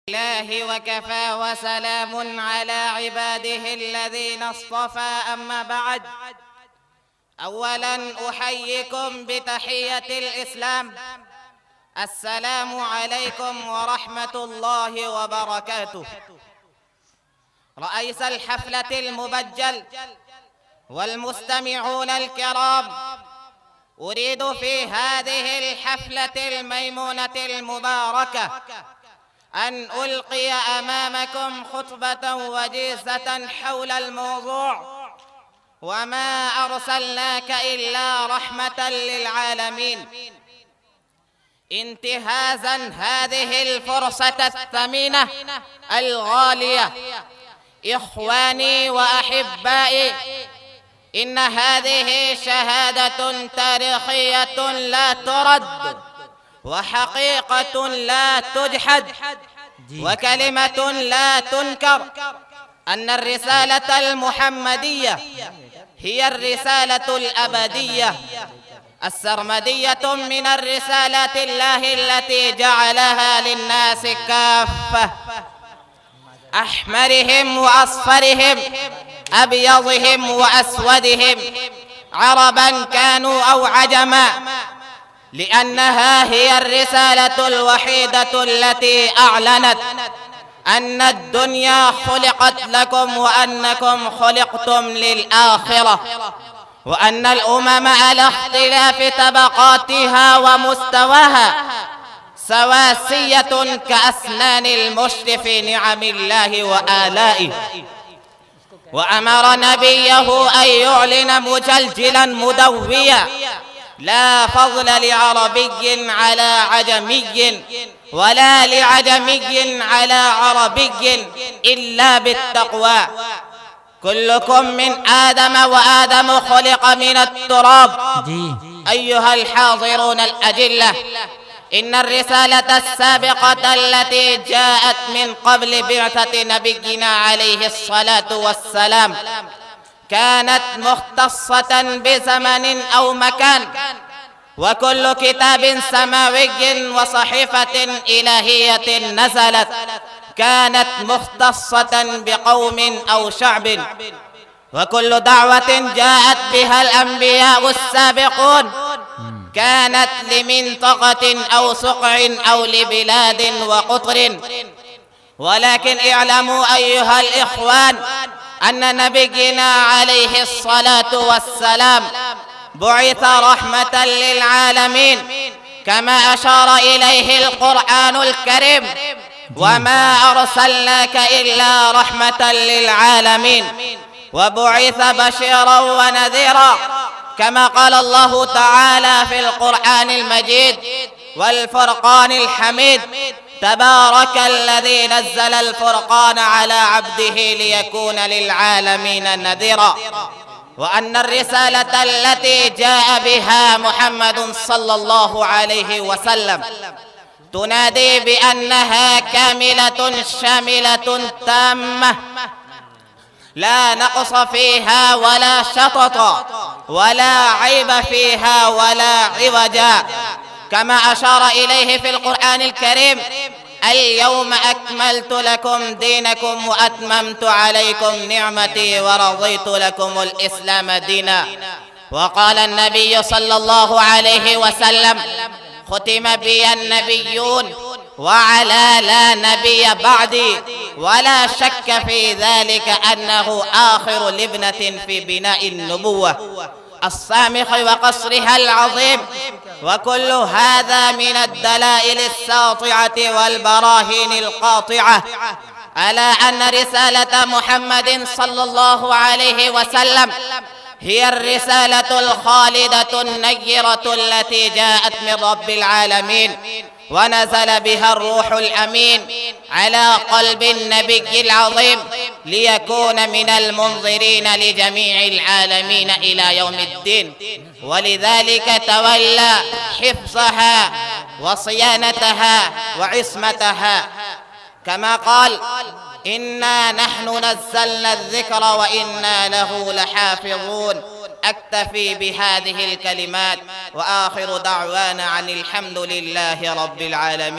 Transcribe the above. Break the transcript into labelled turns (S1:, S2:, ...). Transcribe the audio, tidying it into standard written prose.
S1: الله وكفى وسلام على عباده الذين اصطفى. أما بعد، أولا أحييكم بتحية الإسلام، السلام عليكم ورحمة الله وبركاته. رئيس الحفلة المبجل والمستمعون الكرام، أريد في هذه الحفلة الميمونة المباركة أن ألقي أمامكم خطبة وجيزة حول الموضوع وما أرسلناك إلا رحمة للعالمين، انتهازا هذه الفرصة الثمينة الغالية. إخواني وأحبائي، إن هذه شهادة تاريخية لا ترد، وحقيقة لا تجحد، وكلمة لا تنكر، أن الرسالة المحمدية هي الرسالة الأبدية السرمدية من الرسالات الله التي جعلها للناس كافة، أحمرهم وأصفرهم، أبيضهم وأسودهم، عربا كانوا أو عجما، لأنها هي الرسالة الوحيدة التي أعلنت أن الدنيا خلقت لكم وأنكم خلقتم للآخرة، وأن الأمم على اختلاف طبقاتها ومستواها سواسية كأسنان المشط في نعم الله وآلائه. وأمر نبيه أن يعلن مجلجلا مدويا: لا فضل لعربي على عجمي ولا لعجمي على عربي إلا بالتقوى. كلكم من آدم وآدم خلق من التراب. أيها الحاضرون الأجلة، إن الرسالة السابقة التي جاءت من قبل بعثة نبينا عليه الصلاة والسلام كانت مختصة بزمن أو مكان، وكل كتاب سماوي وصحيفة إلهية نزلت كانت مختصة بقوم أو شعب، وكل دعوة جاءت بها الأنبياء السابقون كانت لمنطقة أو سقع أو لبلاد وقطر. ولكن اعلموا أيها الإخوان أن نبينا عليه الصلاة والسلام بعث رحمة للعالمين، كما أشار إليه القرآن الكريم: وما أرسلناك إلا رحمة للعالمين. وبعث بشيرا ونذيرا، كما قال الله تعالى في القرآن المجيد: والفرقان الحميد، تبارك الذي نزل الفرقان على عبده ليكون للعالمين نذيرا. وأن الرسالة التي جاء بها محمد صلى الله عليه وسلم تنادي بأنها كاملة شاملة تامة، لا نقص فيها ولا شطط ولا عيب فيها ولا عوجا، كما أشار إليه في القرآن الكريم: اليوم أكملت لكم دينكم وأتممت عليكم نعمتي ورضيت لكم الإسلام دينا. وقال النبي صلى الله عليه وسلم: ختم بي النبيون وعلى لا نبي بعدي، ولا شك في ذلك أنه آخر لبنة في بناء النبوة الصامخ وقصرها العظيم. وكل هذا من الدلائل الساطعة والبراهين القاطعة على أن رسالة محمد صلى الله عليه وسلم هي الرسالة الخالدة النيرة التي جاءت من رب العالمين، ونزل بها الروح الأمين على قلب النبي العظيم ليكون من المنذرين لجميع العالمين إلى يوم الدين. ولذلك تولى حفظها وصيانتها وعصمتها، كما قال: إنا نحن نزلنا الذكر وإنا له لحافظون. أكتفي بهذه الكلمات، وآخر دعوانا عن الحمد لله رب العالمين.